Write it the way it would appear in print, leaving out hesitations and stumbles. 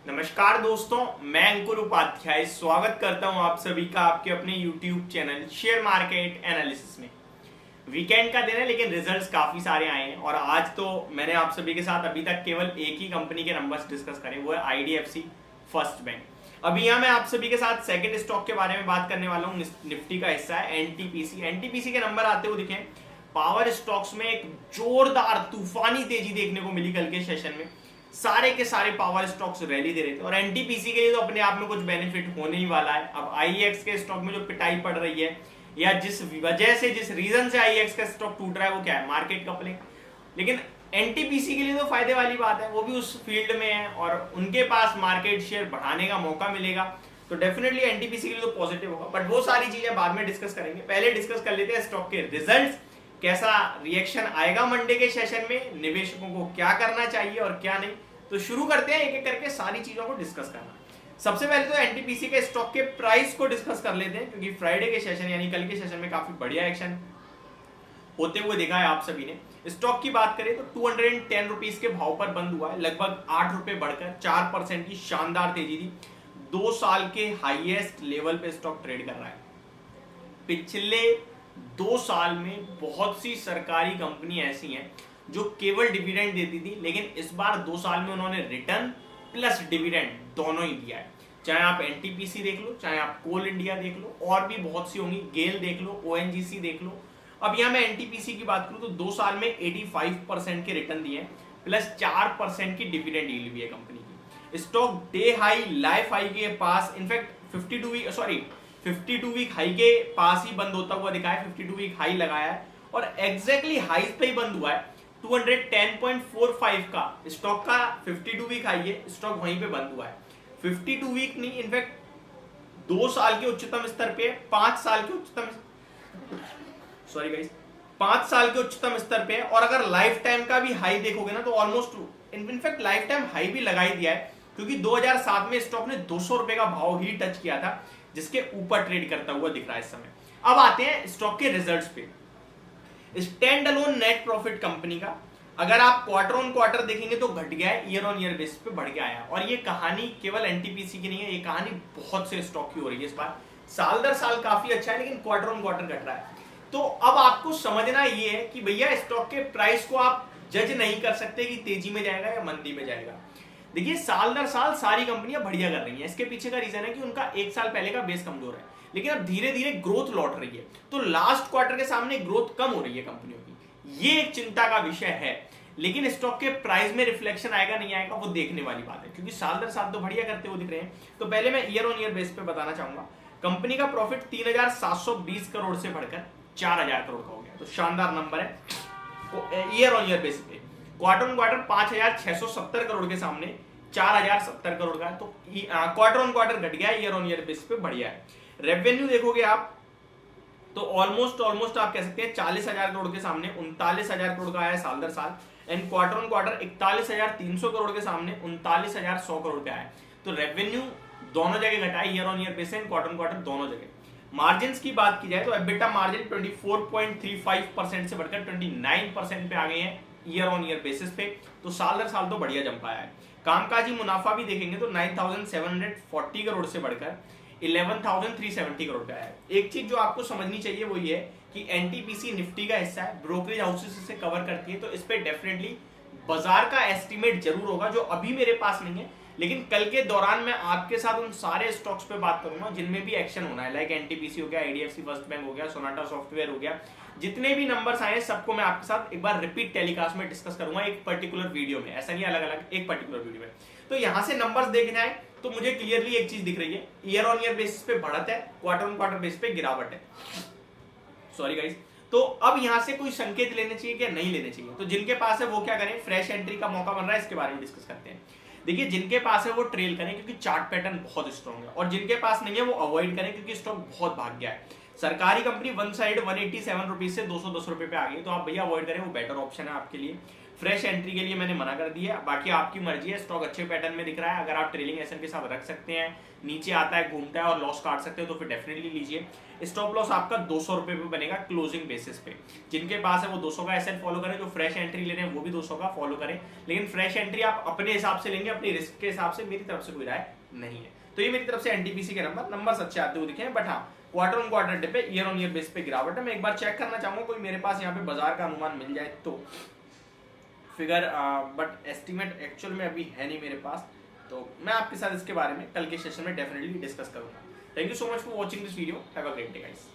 नमस्कार दोस्तों, मैं अंकुर उपाध्याय स्वागत करता हूं आप सभी का आपके अपने YouTube channel share market analysis में। वीकेंड का दिन है लेकिन रिजल्ट्स काफी सारे आए हैं और आज तो मैंने आप सभी के साथ अभी तक केवल एक ही कंपनी के नंबर्स डिस्कस करे, वो है IDFC फर्स्ट बैंक। अभी यहाँ मैं आप सभी के साथ सेकंड स्टॉक के बारे में बात करने वाला हूँ। निफ्टी का हिस्सा है एनटीपीसी के नंबर आते हुए दिखे। पावर स्टॉक्स में एक जोरदार तूफानी तेजी देखने को मिली कल के सेशन में। सारे के सारे पावर स्टॉक्स रैली दे रहे थे और एनटीपीसी के लिए तो अपने आप में कुछ बेनिफिट होने ही वाला है। अब आईएक्स के स्टॉक में जो पिटाई पड़ रही है या जिस वजह से जिस रीजन से आईएक्स का स्टॉक टूट रहा है वो क्या है, मार्केट कपलिंग। लेकिन एनटीपीसी के लिए तो फायदे वाली बात है, वो भी उस फील्ड में है और उनके पास मार्केट शेयर बढ़ाने का मौका मिलेगा, तो डेफिनेटली एनटीपीसी के लिए तो पॉजिटिव होगा। बट वो सारी चीजें बाद में डिस्कस करेंगे, पहले डिस्कस कर लेते हैं स्टॉक के रिजल्ट्स। कैसा रिएक्शन आएगा मंडे के सेशन में, निवेशकों को क्या करना चाहिए और क्या नहीं। तो शुरू करते हैं एक एक करके सारी चीजों को डिस्कस करना। सबसे पहले तो एनटीपीसी के स्टॉक के प्राइस को डिस्कस कर लेते हैं, क्योंकि फ्राइडे के सेशन यानी कल के सेशन में काफी बढ़िया एक्शन होते हुए देखा है आप सभी ने। स्टॉक की बात करें तो 210 रुपीज के भाव पर बंद हुआ है, लगभग 8 रुपए बढ़कर 4% की शानदार तेजी थी। 2 साल के हाईएस्ट लेवल पे स्टॉक ट्रेड कर रहा है। पिछले 2 साल में बहुत सी सरकारी कंपनी ऐसी हैं जो केवल डिविडेंड देती थी, लेकिन इस बार 2 साल में उन्होंने रिटर्न प्लस डिविडेंड दोनों ही दिया है। चाहे आप एनटीपीसी देख लो, चाहे आप कोल इंडिया देख लो, और भी बहुत सी होंगी, गेल देख लो, ओएनजीसी देख लो। अब यहां मैं एनटीपीसी की बात करूं तो 2 साल में 85% के रिटर्न दिए प्लस 4% की डिविडेंड यील्ड भी है कंपनी की। Stock day high life high के पास, इनफैक्ट 52 वीक हाई के पास ही बंद होता हुआ दिखा है। 52 वीक हाई लगाया है और एग्जैक्टली हाई पे ही बंद हुआ है। 210.45 का स्टॉक का 52 वीक हाई है, स्टॉक वहीं पे बंद हुआ है। 52 वीक नहीं, इनफैक्ट 2 साल के उच्चतम स्तर पे, 5 साल के उच्चतम, सॉरी गाइस, 5 साल के उच्चतम स्तर पे। और अगर लाइफ टाइम का भी हाई देखोगे ना तो almost in fact life time high भी लगा ही दिया है, क्योंकि 2007 में स्टॉक ने 200 रुपए का भाव ही टच किया था, जिसके ऊपर ट्रेड करता हुआ दिख रहा है इस समय। अब आते हैं स्टॉक के रिजल्ट्स पे। Stand alone net profit company का अगर आप क्वार्टर ऑन क्वार्टर देखेंगे तो घट गया है, ईयर ऑन ईयर बेसिस पे बढ़ गया है। और ये कहानी केवल एनटीपीसी की नहीं है, ये कहानी बहुत से स्टॉक की हो रही है इस बार। साल दर साल काफी अच्छा है, लेकिन क्वार्टर ऑन क्वार्टर घट रहा है। तो अब आपको समझना ये है कि भैया स्टॉक के प्राइस को आप जज नहीं कर सकते कि तेजी में जाएगा या मंदी में जाएगा। देखिए, साल दर साल सारी कंपनियां बढ़िया कर रही हैं। इसके पीछे का रीजन है कि उनका 1 साल पहले का बेस कमजोर है, लेकिन अब धीरे धीरे ग्रोथ लौट रही है। तो लास्ट क्वार्टर के सामने ग्रोथ कम हो रही है कंपनियों की, ये एक चिंता का विषय है। लेकिन स्टॉक के प्राइस में रिफ्लेक्शन आएगा नहीं आएगा वो देखने वाली बात है, क्योंकि साल दर साल तो बढ़िया करते हुए दिख रहे हैं। तो पहले मैं ईयर ऑन ईयर बेस पे बताना चाहूंगा। कंपनी का प्रॉफिट 3720 करोड़ से बढ़कर 4000 करोड़ का हो गया, तो शानदार नंबर है ईयर ऑन ईयर बेस पे। क्वार्टर ऑन क्वार्टर 5670 करोड़ के सामने 4070 करोड़ का है, तो क्वार्टर ऑन क्वार्टर घट गया, ईयर ऑन ईयर बेस पे बढ़िया है। रेवेन्यू देखोगे आप तो ऑलमोस्ट आप कह सकते हैं 40,000 करोड़ के सामने 39,000 करोड़ का आया साल दर साल, and quarter on quarter 41,300 crore के सामने 39,100 करोड़ का है। तो रेवेन्यू दोनों जगह घटा है, year on year basis, quarter on quarter दोनों जगह। मार्जिन की बात की जाए तो एबिटा मार्जिन 24.35% से बढ़कर 29% पे आ गए हैं ईयर ऑन ईयर बेसिस पे, तो साल दर साल तो बढ़िया जम पाया है। कामकाजी मुनाफा भी देखेंगे तो 9,740 करोड़ से बढ़कर 11,370 करोड़ का है। एक चीज जो आपको समझनी चाहिए वो ये है कि एनटीपीसी निफ्टी का हिस्सा है, ब्रोकरेज हाउसेस इसे कवर करती है, तो इस पे डेफिनेटली बाजार का एस्टिमेट जरूर होगा जो अभी मेरे पास नहीं है। लेकिन कल के दौरान मैं आपके साथ उन सारे स्टॉक्स पे बात करूंगा जिनमें भी एक्शन होना है, लाइक एनटीपीसी हो गया, आईडीएफसी फर्स्ट बैंक हो गया, सोनाटा सॉफ्टवेयर हो गया। जितने भी नंबर्स आए सबको मैं आपके साथ एक बार रिपीट टेलीकास्ट में डिस्कस करूंगा, एक पर्टिकुलर वीडियो में, ऐसा नहीं अलग अलग, एक पर्टिकुलर वीडियो में। तो यहां से नंबर्स देखना है तो मुझे क्लियरली एक चीज दिख रही है, ईयर ऑन ईयर बेसिस पे बढ़त है, क्वार्टर ऑन क्वार्टर बेसिस पे गिरावट है। Sorry guys. तो अब यहां से कोई संकेत लेने चाहिए क्या नहीं लेने चाहिए, तो जिनके पास है वो क्या करें, फ्रेश एंट्री का मौका बन रहा है, इसके बारे में डिस्कस करते हैं। देखिए, जिनके पास है वो ट्रेल करें क्योंकि चार्ट पैटर्न बहुत स्ट्रॉन्ग है, और जिनके पास नहीं है वो अवॉइड करें क्योंकि स्टॉक बहुत भाग गया है। सरकारी कंपनी वन साइड 187 रुपीज से 210 रुपए पे आ गई, तो आप भैया अवॉइड करें, वो बेटर ऑप्शन है आपके लिए। फ्रेश एंट्री के लिए मैंने मना कर दिया। बाकी आपकी मर्जी है, स्टॉक अच्छे पैटर्न में दिख रहा है, अगर आप ट्रेलिंग एसएन के साथ रख सकते हैं, नीचे आता है घूमता है और लॉस काट सकते हो तो फिर डेफिनेटली लीजिए। स्टॉप लॉस आपका 200 रुपये पे बनेगा क्लोजिंग बेसिस पे। जिनके पास है वो 200 का एसएन फॉलो करें, जो फ्रेश एंट्री ले रहे हैं वो भी 200 का फॉलो करें, लेकिन फ्रेश एंट्री आप अपने हिसाब से लेंगे, अपनी रिस्क के हिसाब से। मेरी तरफ से कोई राय नहीं है। तो ये मेरी तरफ से एनटीपीसी के नंबर अच्छे आते हुए दिखे हैं, बट हाँ क्वार्टर ऑन क्वार्टर डिप पे, ईयर ऑन ईयर बेस पे गिरावट है। मैं एक बार चेक करना चाहूंगा कोई मेरे पास यहाँ पे बाजार का अनुमान मिल जाए तो फिगर, बट एस्टिमेट एक्चुअल में अभी है नहीं मेरे पास, तो मैं आपके साथ इसके बारे में कल के सेशन में डेफिनेटली डिस्कस करूंगा। Thank you so much for watching this video, have a great day guys.